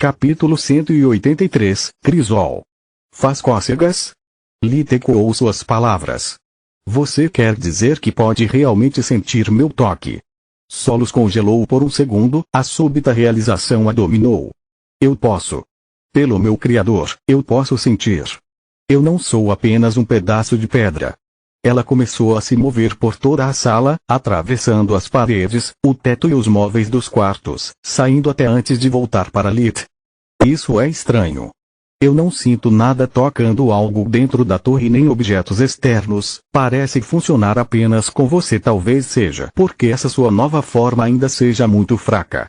Capítulo 183, Crisol. Faz cócegas? Lita ecoou suas palavras. Você quer dizer que pode realmente sentir meu toque? Solos congelou por um segundo, a súbita realização a dominou. Eu posso. Pelo meu Criador, eu posso sentir. Eu não sou apenas um pedaço de pedra. Ela começou a se mover por toda a sala, atravessando as paredes, o teto e os móveis dos quartos, saindo até antes de voltar para Lit. Isso é estranho. Eu não sinto nada tocando algo dentro da torre nem objetos externos, parece funcionar apenas com você. Talvez seja porque essa sua nova forma ainda seja muito fraca.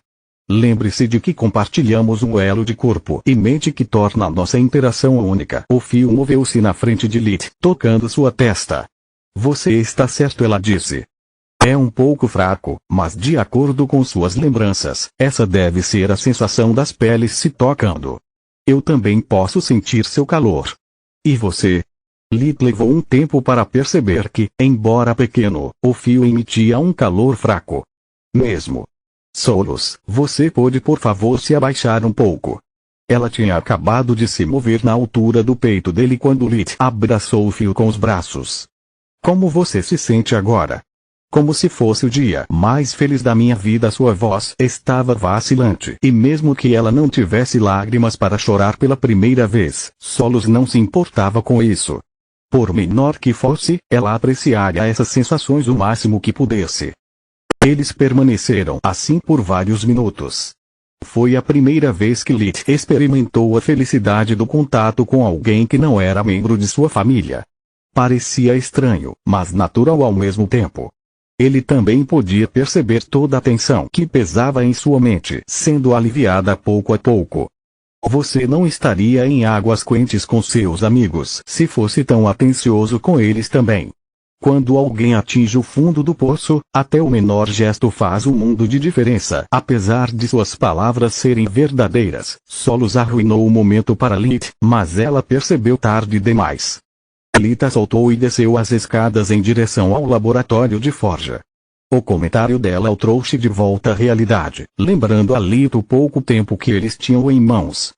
Lembre-se de que compartilhamos um elo de corpo e mente que torna a nossa interação única. O fio moveu-se na frente de Lit, tocando sua testa. Você está certo, ela disse. É um pouco fraco, mas de acordo com suas lembranças, essa deve ser a sensação das peles se tocando. Eu também posso sentir seu calor. E você? Lit levou um tempo para perceber que, embora pequeno, o fio emitia um calor fraco. Mesmo. Solos, você pode por favor se abaixar um pouco? Ela tinha acabado de se mover na altura do peito dele quando Lit abraçou o fio com os braços. Como você se sente agora? Como se fosse o dia mais feliz da minha vida. Sua voz estava vacilante, e mesmo que ela não tivesse lágrimas para chorar pela primeira vez, Solos não se importava com isso. Por menor que fosse, ela apreciaria essas sensações o máximo que pudesse. Eles permaneceram assim por vários minutos. Foi a primeira vez que Lit experimentou a felicidade do contato com alguém que não era membro de sua família. Parecia estranho, mas natural ao mesmo tempo. Ele também podia perceber toda a tensão que pesava em sua mente sendo aliviada pouco a pouco. Você não estaria em águas quentes com seus amigos se fosse tão atencioso com eles também. Quando alguém atinge o fundo do poço, até o menor gesto faz um mundo de diferença. Apesar de suas palavras serem verdadeiras, Solos arruinou o momento para Lit, mas ela percebeu tarde demais. Lita soltou e desceu as escadas em direção ao laboratório de forja. O comentário dela o trouxe de volta à realidade, lembrando a Lita o pouco tempo que eles tinham em mãos.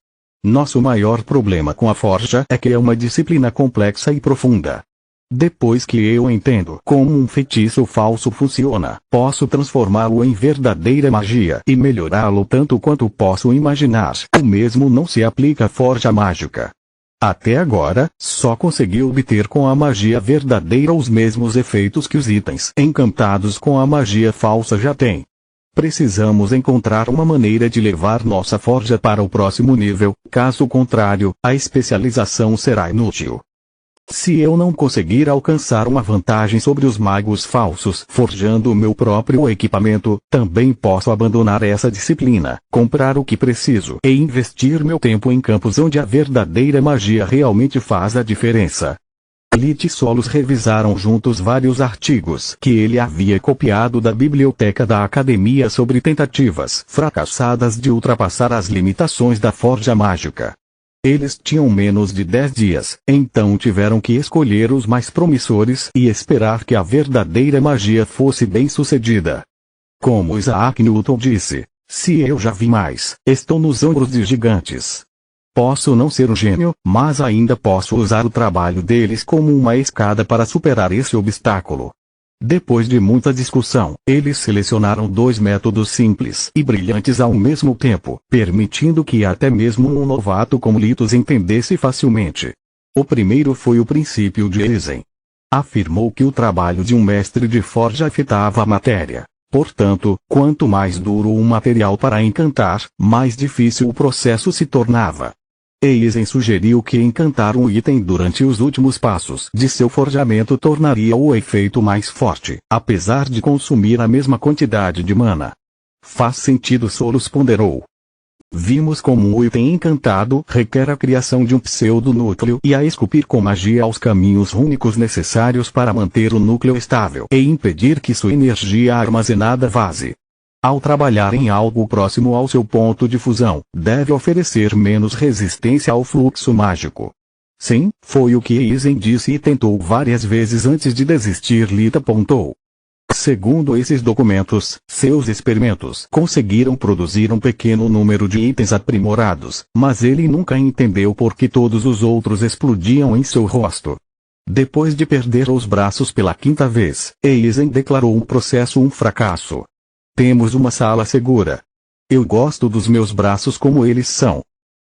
Nosso maior problema com a forja é que é uma disciplina complexa e profunda. Depois que eu entendo como um feitiço falso funciona, posso transformá-lo em verdadeira magia e melhorá-lo tanto quanto posso imaginar. O mesmo não se aplica à forja mágica. Até agora, só consegui obter com a magia verdadeira os mesmos efeitos que os itens encantados com a magia falsa já têm. Precisamos encontrar uma maneira de levar nossa forja para o próximo nível, caso contrário, a especialização será inútil. Se eu não conseguir alcançar uma vantagem sobre os magos falsos forjando o meu próprio equipamento, também posso abandonar essa disciplina, comprar o que preciso e investir meu tempo em campos onde a verdadeira magia realmente faz a diferença. Lit e Solos revisaram juntos vários artigos que ele havia copiado da biblioteca da academia sobre tentativas fracassadas de ultrapassar as limitações da forja mágica. Eles tinham menos de 10 dias, então tiveram que escolher os mais promissores e esperar que a verdadeira magia fosse bem-sucedida. Como Isaac Newton disse, se eu já vi mais, estou nos ombros de gigantes. Posso não ser um gênio, mas ainda posso usar o trabalho deles como uma escada para superar esse obstáculo. Depois de muita discussão, eles selecionaram 2 métodos simples e brilhantes ao mesmo tempo, permitindo que até mesmo um novato como Lit os entendesse facilmente. O primeiro foi o princípio de Eisen. Afirmou que o trabalho de um mestre de forja afetava a matéria. Portanto, quanto mais duro o material para encantar, mais difícil o processo se tornava. Eisen sugeriu que encantar um item durante os últimos passos de seu forjamento tornaria o efeito mais forte, apesar de consumir a mesma quantidade de mana. Faz sentido, Solos ponderou. Vimos como o item encantado requer a criação de um pseudonúcleo e a esculpir com magia os caminhos únicos necessários para manter o núcleo estável e impedir que sua energia armazenada vaze. Ao trabalhar em algo próximo ao seu ponto de fusão, deve oferecer menos resistência ao fluxo mágico. Sim, foi o que Eisen disse e tentou várias vezes antes de desistir. Lita apontou. Segundo esses documentos, seus experimentos conseguiram produzir um pequeno número de itens aprimorados, mas ele nunca entendeu por que todos os outros explodiam em seu rosto. Depois de perder os braços pela quinta vez, Eisen declarou o processo um fracasso. Temos uma sala segura. Eu gosto dos meus braços como eles são.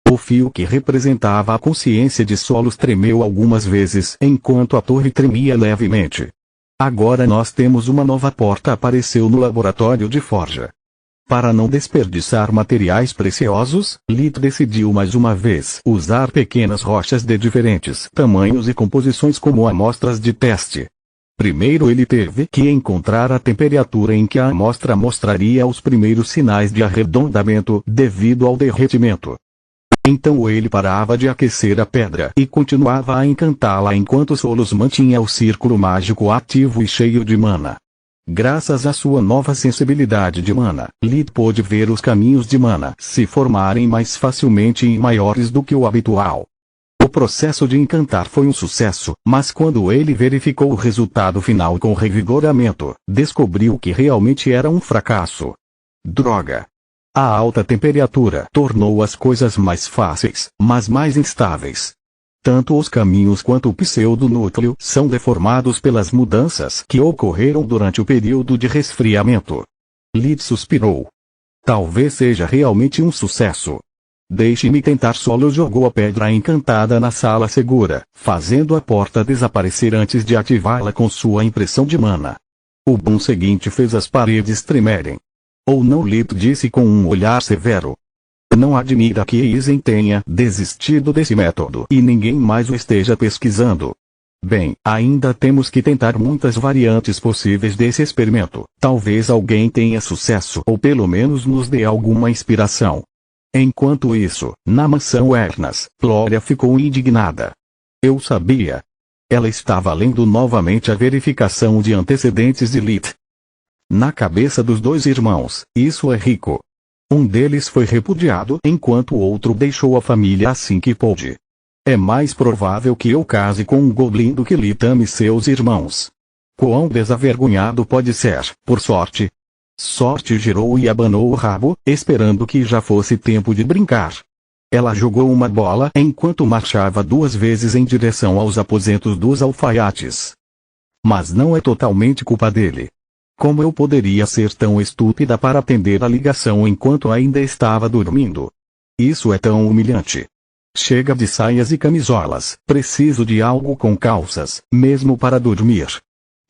O fio que representava a consciência de Solos tremeu algumas vezes enquanto a torre tremia levemente. Agora nós temos uma nova porta apareceu no laboratório de forja. Para não desperdiçar materiais preciosos, Lit decidiu mais uma vez usar pequenas rochas de diferentes tamanhos e composições como amostras de teste. Primeiro ele teve que encontrar a temperatura em que a amostra mostraria os primeiros sinais de arredondamento devido ao derretimento. Então ele parava de aquecer a pedra e continuava a encantá-la enquanto Solos mantinha o círculo mágico ativo e cheio de mana. Graças à sua nova sensibilidade de mana, Lit pôde ver os caminhos de mana se formarem mais facilmente e maiores do que o habitual. O processo de encantar foi um sucesso, mas quando ele verificou o resultado final com revigoramento, descobriu que realmente era um fracasso. Droga! A alta temperatura tornou as coisas mais fáceis, mas mais instáveis. Tanto os caminhos quanto o pseudonúcleo são deformados pelas mudanças que ocorreram durante o período de resfriamento. Lit suspirou. Talvez seja realmente um sucesso. Deixe-me tentar. Solo jogou a pedra encantada na sala segura, fazendo a porta desaparecer antes de ativá-la com sua impressão de mana. O boom seguinte fez as paredes tremerem. Ou não, Lit disse com um olhar severo. Não admira que Eisen tenha desistido desse método e ninguém mais o esteja pesquisando. Bem, ainda temos que tentar muitas variantes possíveis desse experimento. Talvez alguém tenha sucesso ou pelo menos nos dê alguma inspiração. Enquanto isso, na mansão Ernas, Flória ficou indignada. Eu sabia. Ela estava lendo novamente a verificação de antecedentes de Lit. Na cabeça dos dois irmãos, isso é rico. Um deles foi repudiado enquanto o outro deixou a família assim que pôde. É mais provável que eu case com um goblin do que Lit ame seus irmãos. Quão desavergonhado pode ser, por sorte. Sorte girou e abanou o rabo, esperando que já fosse tempo de brincar. Ela jogou uma bola enquanto marchava 2 vezes em direção aos aposentos dos alfaiates. Mas não é totalmente culpa dele. Como eu poderia ser tão estúpida para atender a ligação enquanto ainda estava dormindo? Isso é tão humilhante. Chega de saias e camisolas, preciso de algo com calças, mesmo para dormir.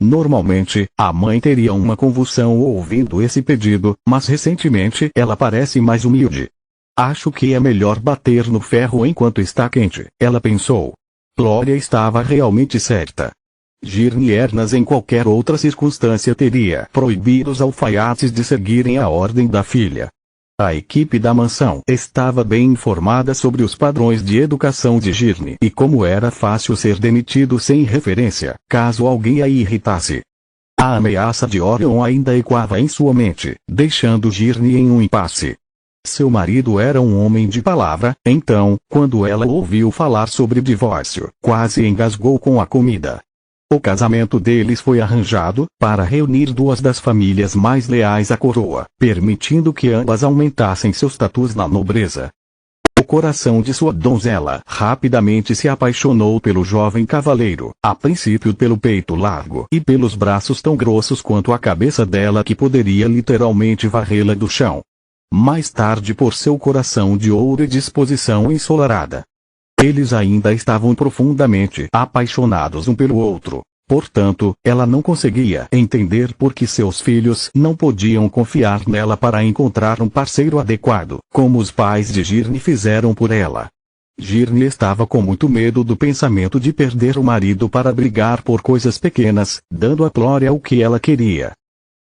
Normalmente, a mãe teria uma convulsão ouvindo esse pedido, mas recentemente ela parece mais humilde. Acho que é melhor bater no ferro enquanto está quente, ela pensou. Flória estava realmente certa. Girne Ernas em qualquer outra circunstância teria proibido os alfaiates de seguirem a ordem da filha. A equipe da mansão estava bem informada sobre os padrões de educação de Girne e como era fácil ser demitido sem referência, caso alguém a irritasse. A ameaça de Orion ainda ecoava em sua mente, deixando Girne em um impasse. Seu marido era um homem de palavra, então, quando ela ouviu falar sobre divórcio, quase engasgou com a comida. O casamento deles foi arranjado para reunir 2 das famílias mais leais à coroa, permitindo que ambas aumentassem seus status na nobreza. O coração de sua donzela rapidamente se apaixonou pelo jovem cavaleiro, a princípio pelo peito largo e pelos braços tão grossos quanto a cabeça dela que poderia literalmente varrê-la do chão. Mais tarde por seu coração de ouro e disposição ensolarada. Eles ainda estavam profundamente apaixonados um pelo outro. Portanto, ela não conseguia entender por que seus filhos não podiam confiar nela para encontrar um parceiro adequado, como os pais de Girne fizeram por ela. Girne estava com muito medo do pensamento de perder o marido para brigar por coisas pequenas, dando a Flória o que ela queria.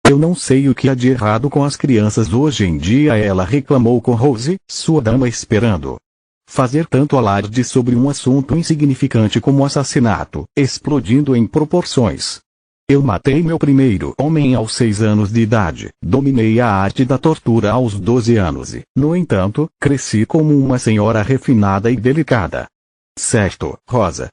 Eu não sei o que há de errado com as crianças hoje em dia, ela reclamou com Rose, sua dama esperando. Fazer tanto alarde sobre um assunto insignificante como assassinato, explodindo em proporções. Eu matei meu primeiro homem aos 6 anos de idade, dominei a arte da tortura aos 12 anos e, no entanto, cresci como uma senhora refinada e delicada. Certo, Rosa?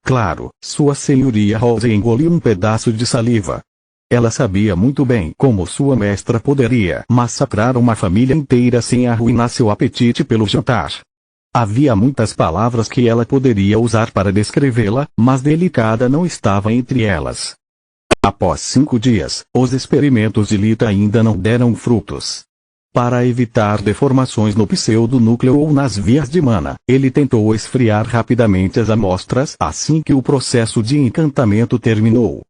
Claro, sua senhoria. Rose engoliu um pedaço de saliva. Ela sabia muito bem como sua mestra poderia massacrar uma família inteira sem arruinar seu apetite pelo jantar. Havia muitas palavras que ela poderia usar para descrevê-la, mas delicada não estava entre elas. Após 5 dias, os experimentos de Lita ainda não deram frutos. Para evitar deformações no pseudonúcleo ou nas vias de mana, ele tentou esfriar rapidamente as amostras assim que o processo de encantamento terminou.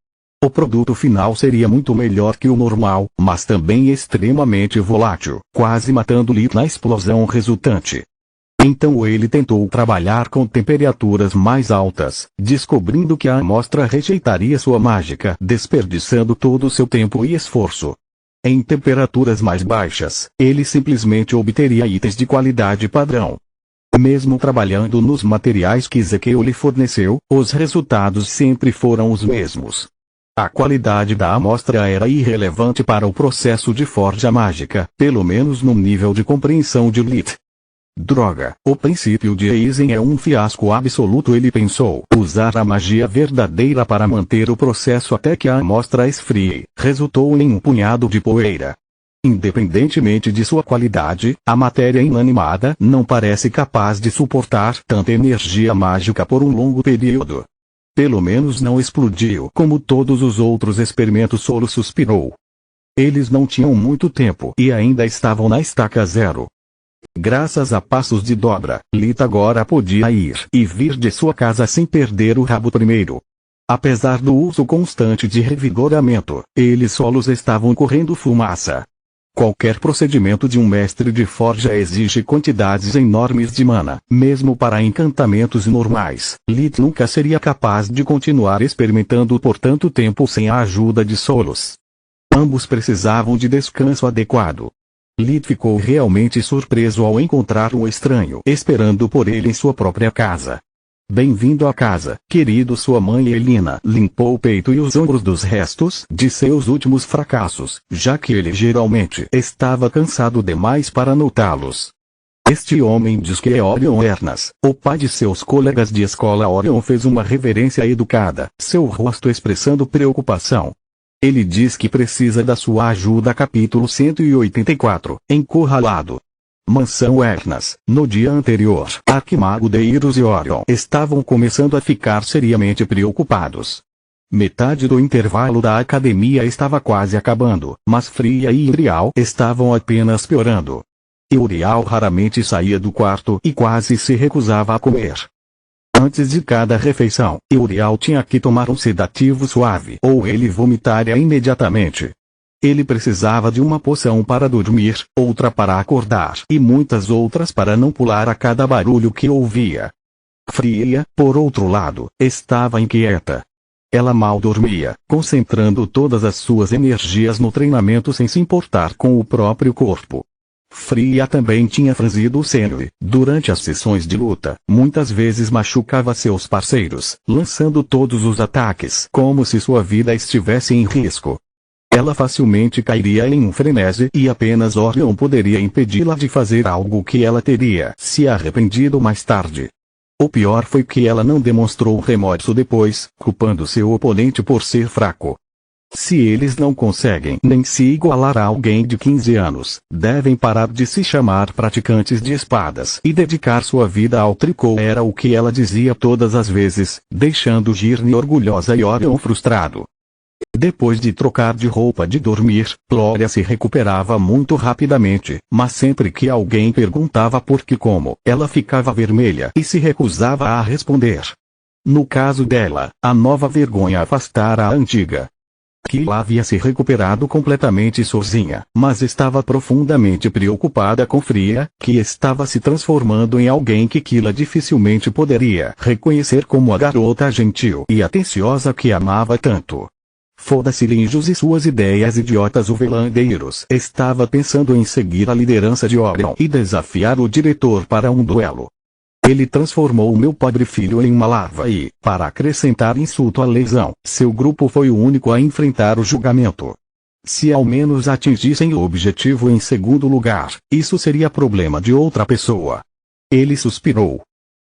O produto final seria muito melhor que o normal, mas também extremamente volátil, quase matando Lita na explosão resultante. Então ele tentou trabalhar com temperaturas mais altas, descobrindo que a amostra rejeitaria sua mágica, desperdiçando todo o seu tempo e esforço. Em temperaturas mais baixas, ele simplesmente obteria itens de qualidade padrão. Mesmo trabalhando nos materiais que Ezequiel lhe forneceu, os resultados sempre foram os mesmos. A qualidade da amostra era irrelevante para o processo de forja mágica, pelo menos no nível de compreensão de Lita. Droga, o princípio de Eisen é um fiasco absoluto, ele pensou. Usar a magia verdadeira para manter o processo até que a amostra esfrie, resultou em um punhado de poeira. Independentemente de sua qualidade, a matéria inanimada não parece capaz de suportar tanta energia mágica por um longo período. Pelo menos não explodiu como todos os outros experimentos. Solo suspirou. Eles não tinham muito tempo e ainda estavam na estaca zero. Graças a passos de dobra, Lita agora podia ir e vir de sua casa sem perder o rabo primeiro. Apesar do uso constante de revigoramento, eles solos estavam correndo fumaça. Qualquer procedimento de um mestre de forja exige quantidades enormes de mana, mesmo para encantamentos normais. Lita nunca seria capaz de continuar experimentando por tanto tempo sem a ajuda de solos. Ambos precisavam de descanso adequado. Lita ficou realmente surpreso ao encontrar um estranho esperando por ele em sua própria casa. Bem-vindo à casa, querido. Sua mãe Elina limpou o peito e os ombros dos restos de seus últimos fracassos, já que ele geralmente estava cansado demais para notá-los. Este homem diz que é Orion Ernas, o pai de seus colegas de escola. Orion fez uma reverência educada, seu rosto expressando preocupação. Ele diz que precisa da sua ajuda. Capítulo 184, Encurralado. Mansão Ernas. No dia anterior, Arquimago Deirus e Orion estavam começando a ficar seriamente preocupados. Metade do intervalo da academia estava quase acabando, mas Fria e Urial estavam apenas piorando. Urial raramente saía do quarto e quase se recusava a comer. Antes de cada refeição, Urial tinha que tomar um sedativo suave ou ele vomitaria imediatamente. Ele precisava de uma poção para dormir, outra para acordar e muitas outras para não pular a cada barulho que ouvia. Fria, por outro lado, estava inquieta. Ela mal dormia, concentrando todas as suas energias no treinamento sem se importar com o próprio corpo. Fria também tinha franzido o senho e, durante as sessões de luta, muitas vezes machucava seus parceiros, lançando todos os ataques como se sua vida estivesse em risco. Ela facilmente cairia em um frenesi e apenas Orion poderia impedi-la de fazer algo que ela teria se arrependido mais tarde. O pior foi que ela não demonstrou remorso depois, culpando seu oponente por ser fraco. Se eles não conseguem nem se igualar a alguém de 15 anos, devem parar de se chamar praticantes de espadas e dedicar sua vida ao tricô. Era o que ela dizia todas as vezes, deixando Girne orgulhosa e Orion frustrado. Depois de trocar de roupa de dormir, Glória se recuperava muito rapidamente, mas sempre que alguém perguntava por que como, ela ficava vermelha e se recusava a responder. No caso dela, a nova vergonha afastara a antiga. Kila havia se recuperado completamente sozinha, mas estava profundamente preocupada com Fria, que estava se transformando em alguém que Kila dificilmente poderia reconhecer como a garota gentil e atenciosa que amava tanto. Foda-se Linjos e suas ideias idiotas. O Velandeiros estava pensando em seguir a liderança de Orion e desafiar o diretor para um duelo. Ele transformou meu pobre filho em uma larva e, para acrescentar insulto à lesão, seu grupo foi o único a enfrentar o julgamento. Se ao menos atingissem o objetivo em segundo lugar, isso seria problema de outra pessoa. Ele suspirou.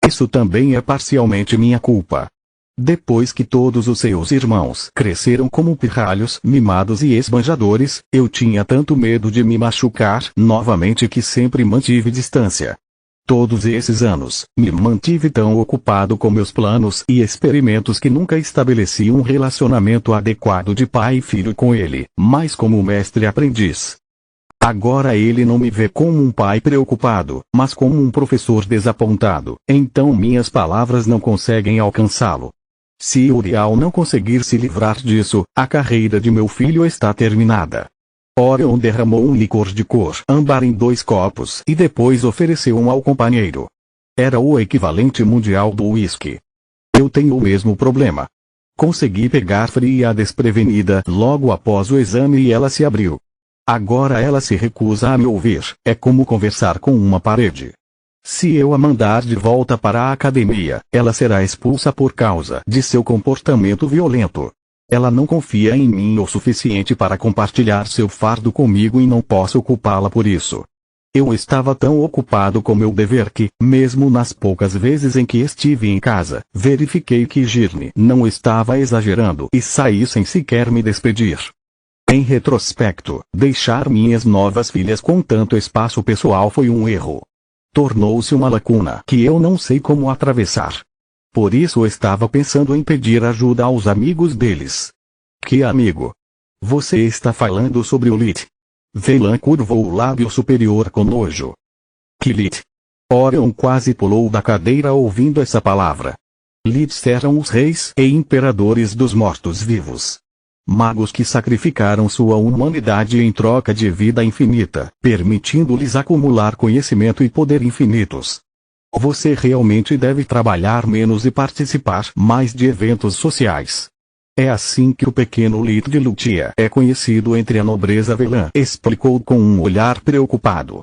Isso também é parcialmente minha culpa. Depois que todos os seus irmãos cresceram como pirralhos mimados e esbanjadores, eu tinha tanto medo de me machucar novamente que sempre mantive distância. Todos esses anos, me mantive tão ocupado com meus planos e experimentos que nunca estabeleci um relacionamento adequado de pai e filho com ele, mas como mestre-aprendiz. Agora ele não me vê como um pai preocupado, mas como um professor desapontado, então minhas palavras não conseguem alcançá-lo. Se Uriel não conseguir se livrar disso, a carreira de meu filho está terminada. Orion derramou um licor de cor âmbar em 2 copos e depois ofereceu um ao companheiro. Era o equivalente mundial do uísque. Eu tenho o mesmo problema. Consegui pegar fria desprevenida logo após o exame e ela se abriu. Agora ela se recusa a me ouvir, é como conversar com uma parede. Se eu a mandar de volta para a academia, ela será expulsa por causa de seu comportamento violento. Ela não confia em mim o suficiente para compartilhar seu fardo comigo e não posso culpá-la por isso. Eu estava tão ocupado com meu dever que, mesmo nas poucas vezes em que estive em casa, verifiquei que Girne não estava exagerando e saí sem sequer me despedir. Em retrospecto, deixar minhas novas filhas com tanto espaço pessoal foi um erro. Tornou-se uma lacuna que eu não sei como atravessar. Por isso estava pensando em pedir ajuda aos amigos deles. Que amigo? Você está falando sobre o Lit? Velan curvou o lábio superior com nojo. Que Lit? Orion quase pulou da cadeira ouvindo essa palavra. Lits eram os reis e imperadores dos mortos-vivos. Magos que sacrificaram sua humanidade em troca de vida infinita, permitindo-lhes acumular conhecimento e poder infinitos. Você realmente deve trabalhar menos e participar mais de eventos sociais. É assim que o pequeno Lit de Lutia é conhecido entre a nobreza Velan, explicou com um olhar preocupado.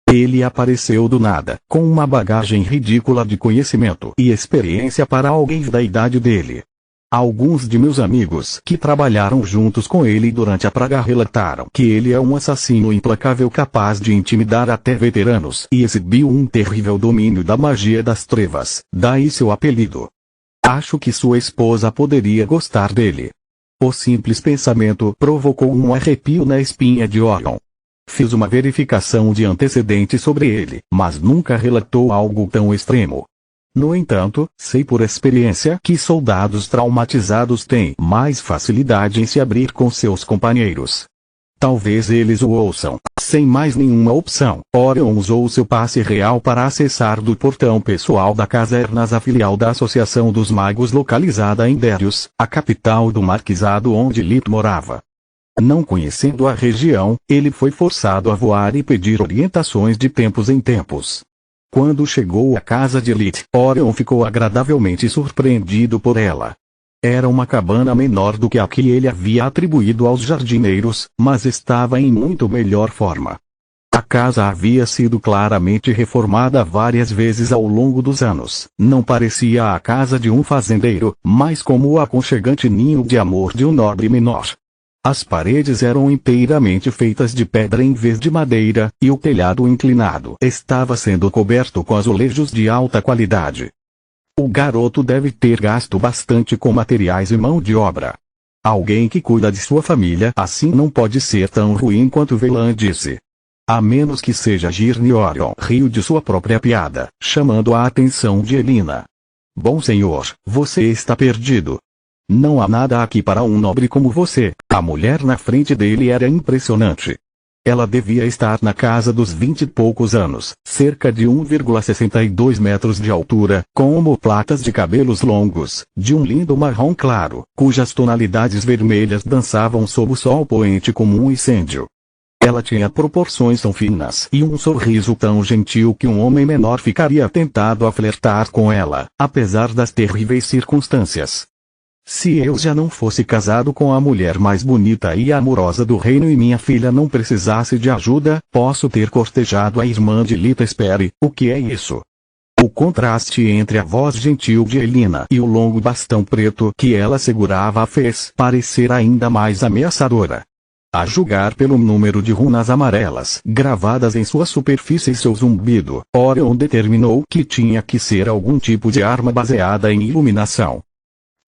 Ele apareceu do nada, com uma bagagem ridícula de conhecimento e experiência para alguém da idade dele. Alguns de meus amigos que trabalharam juntos com ele durante a praga relataram que ele é um assassino implacável capaz de intimidar até veteranos e exibiu um terrível domínio da magia das trevas, daí seu apelido. Acho que sua esposa poderia gostar dele. O simples pensamento provocou um arrepio na espinha de Orion. Fiz uma verificação de antecedentes sobre ele, mas nunca relatou algo tão extremo. No entanto, sei por experiência que soldados traumatizados têm mais facilidade em se abrir com seus companheiros. Talvez eles o ouçam. Sem mais nenhuma opção, Orion usou seu passe real para acessar do portão pessoal da casernas a filial da Associação dos Magos localizada em Dérios, a capital do marquisado onde Lit morava. Não conhecendo a região, ele foi forçado a voar e pedir orientações de tempos em tempos. Quando chegou à casa de Lit, Orion ficou agradavelmente surpreendido por ela. Era uma cabana menor do que a que ele havia atribuído aos jardineiros, mas estava em muito melhor forma. A casa havia sido claramente reformada várias vezes ao longo dos anos. Não parecia a casa de um fazendeiro, mas como o aconchegante ninho de amor de um nobre menor. As paredes eram inteiramente feitas de pedra em vez de madeira, e o telhado inclinado estava sendo coberto com azulejos de alta qualidade. O garoto deve ter gasto bastante com materiais e mão de obra. Alguém que cuida de sua família assim não pode ser tão ruim quanto Velan disse. A menos que seja Girne. Orion riu de sua própria piada, chamando a atenção de Elina. Bom senhor, você está perdido. Não há nada aqui para um nobre como você. A mulher na frente dele era impressionante. Ela devia estar na casa dos 20 e poucos anos, cerca de 1,62 metros de altura, com omoplatas de cabelos longos, de um lindo marrom claro, cujas tonalidades vermelhas dançavam sob o sol poente como um incêndio. Ela tinha proporções tão finas e um sorriso tão gentil que um homem menor ficaria tentado a flertar com ela, apesar das terríveis circunstâncias. Se eu já não fosse casado com a mulher mais bonita e amorosa do reino e minha filha não precisasse de ajuda, posso ter cortejado a irmã de Lita. Espere, o que é isso? O contraste entre a voz gentil de Elina e o longo bastão preto que ela segurava a fez parecer ainda mais ameaçadora. A julgar pelo número de runas amarelas gravadas em sua superfície e seu zumbido, Orion determinou que tinha que ser algum tipo de arma baseada em iluminação.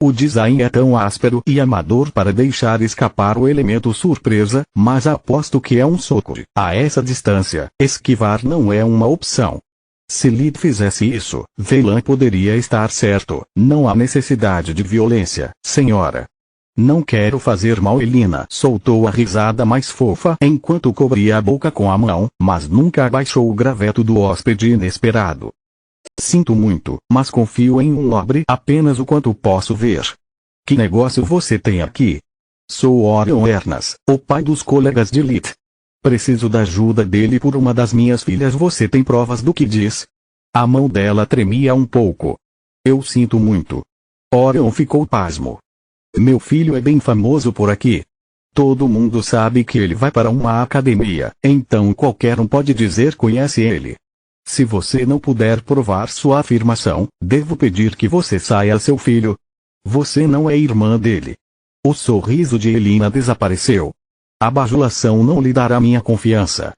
O design é tão áspero e amador para deixar escapar o elemento surpresa, mas aposto que é um soco. A essa distância, esquivar não é uma opção. Se Lid fizesse isso, Velan poderia estar certo. Não há necessidade de violência, senhora. Não quero fazer mal. Elina soltou a risada mais fofa enquanto cobria a boca com a mão, mas nunca abaixou o graveto do hóspede inesperado. Sinto muito, mas confio em um nobre apenas o quanto posso ver. Que negócio você tem aqui? Sou Orion Ernas, o pai dos colegas de Lid. Preciso da ajuda dele por uma das minhas filhas. Você tem provas do que diz? A mão dela tremia um pouco. Eu sinto muito. Orion ficou pasmo. Meu filho é bem famoso por aqui. Todo mundo sabe que ele vai para uma academia, então qualquer um pode dizer conhece ele. Se você não puder provar sua afirmação, devo pedir que você saia. Seu filho. Você não é irmã dele. O sorriso de Elina desapareceu. A bajulação não lhe dará minha confiança.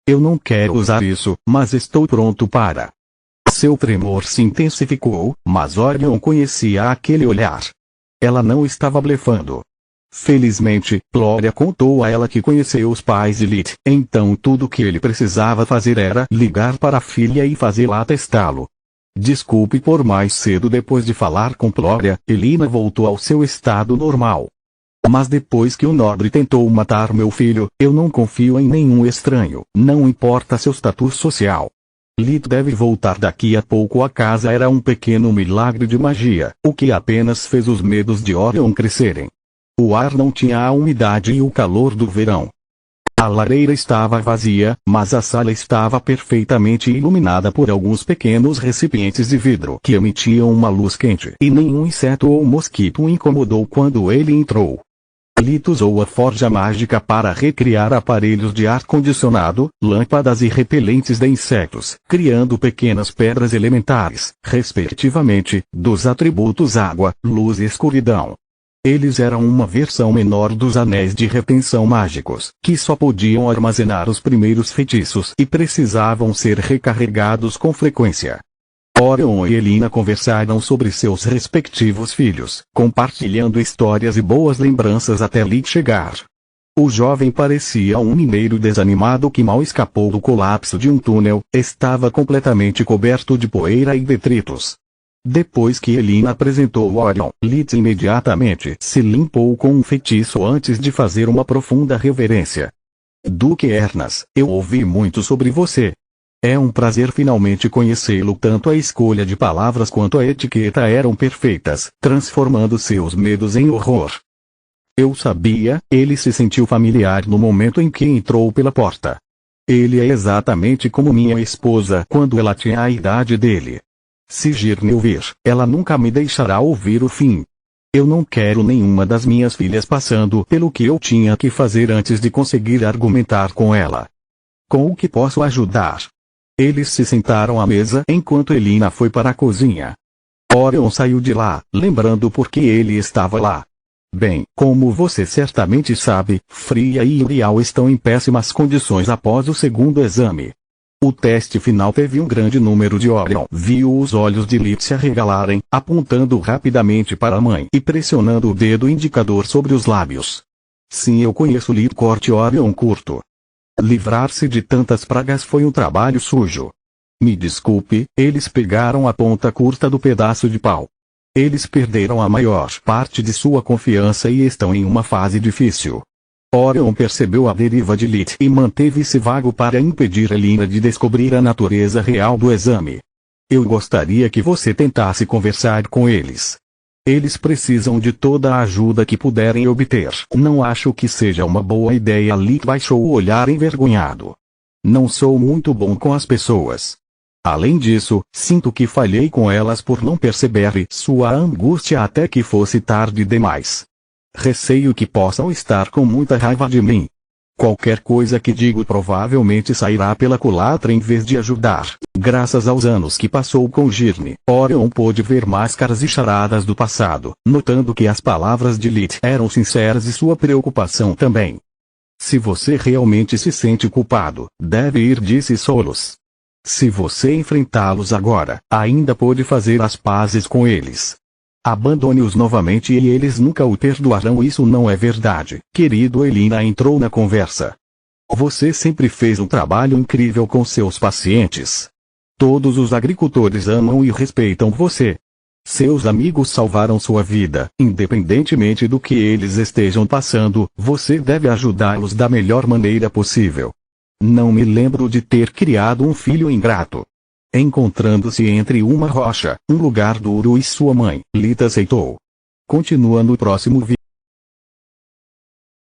Eu não quero usar isso, mas estou pronto para. Seu tremor se intensificou, mas Orion conhecia aquele olhar. Ela não estava blefando. Felizmente, Glória contou a ela que conheceu os pais de Lid, então tudo que ele precisava fazer era ligar para a filha e fazê-la atestá-lo. Desculpe por mais cedo. Depois de falar com Glória, Elina voltou ao seu estado normal. Mas depois que o nobre tentou matar meu filho, eu não confio em nenhum estranho, não importa seu status social. Lid deve voltar daqui a pouco. A casa era um pequeno milagre de magia, o que apenas fez os medos de Orion crescerem. O ar não tinha a umidade e o calor do verão. A lareira estava vazia, mas a sala estava perfeitamente iluminada por alguns pequenos recipientes de vidro que emitiam uma luz quente, e nenhum inseto ou mosquito o incomodou quando ele entrou. Lid usou a forja mágica para recriar aparelhos de ar-condicionado, lâmpadas e repelentes de insetos, criando pequenas pedras elementares, respectivamente, dos atributos água, luz e escuridão. Eles eram uma versão menor dos anéis de retenção mágicos, que só podiam armazenar os primeiros feitiços e precisavam ser recarregados com frequência. Orion e Elina conversaram sobre seus respectivos filhos, compartilhando histórias e boas lembranças até Lid chegar. O jovem parecia um mineiro desanimado que mal escapou do colapso de um túnel, estava completamente coberto de poeira e detritos. Depois que Elina apresentou Orion, Lid imediatamente se limpou com um feitiço antes de fazer uma profunda reverência. Duque Ernas, eu ouvi muito sobre você. É um prazer finalmente conhecê-lo. Tanto a escolha de palavras quanto a etiqueta eram perfeitas, transformando seus medos em horror. Eu sabia. Ele se sentiu familiar no momento em que entrou pela porta. Ele é exatamente como minha esposa quando ela tinha a idade dele. Se Girne ouvir, ela nunca me deixará ouvir o fim. Eu não quero nenhuma das minhas filhas passando pelo que eu tinha que fazer antes de conseguir argumentar com ela. Com o que posso ajudar? Eles se sentaram à mesa enquanto Elina foi para a cozinha. Orion saiu de lá, lembrando por que ele estava lá. Bem, como você certamente sabe, Fria e Uriel estão em péssimas condições após o segundo exame. O teste final teve um grande número de Orion. Viu os olhos de Lid se arregalarem, apontando rapidamente para a mãe e pressionando o dedo indicador sobre os lábios. Sim, eu conheço Lid. Corte Orion curto. Livrar-se de tantas pragas foi um trabalho sujo. Me desculpe, eles pegaram a ponta curta do pedaço de pau. Eles perderam a maior parte de sua confiança e estão em uma fase difícil. Orion percebeu a deriva de Lid e manteve-se vago para impedir Elina de descobrir a natureza real do exame. Eu gostaria que você tentasse conversar com eles. Eles precisam de toda a ajuda que puderem obter. Não acho que seja uma boa ideia. Lid baixou o olhar envergonhado. Não sou muito bom com as pessoas. Além disso, sinto que falhei com elas por não perceber sua angústia até que fosse tarde demais. Receio que possam estar com muita raiva de mim. Qualquer coisa que digo provavelmente sairá pela culatra em vez de ajudar. Graças aos anos que passou com Girne, Orion pôde ver máscaras e charadas do passado, notando que as palavras de Lid eram sinceras e sua preocupação também. Se você realmente se sente culpado, deve ir, disse Solos. Se você enfrentá-los agora, ainda pode fazer as pazes com eles. Abandone-os novamente e eles nunca o perdoarão. Isso não é verdade. Querido, Elina entrou na conversa. Você sempre fez um trabalho incrível com seus pacientes. Todos os agricultores amam e respeitam você. Seus amigos salvaram sua vida. Independentemente do que eles estejam passando, você deve ajudá-los da melhor maneira possível. Não me lembro de ter criado um filho ingrato. Encontrando-se entre uma rocha, um lugar duro e sua mãe, Lita aceitou. Continua no próximo vídeo.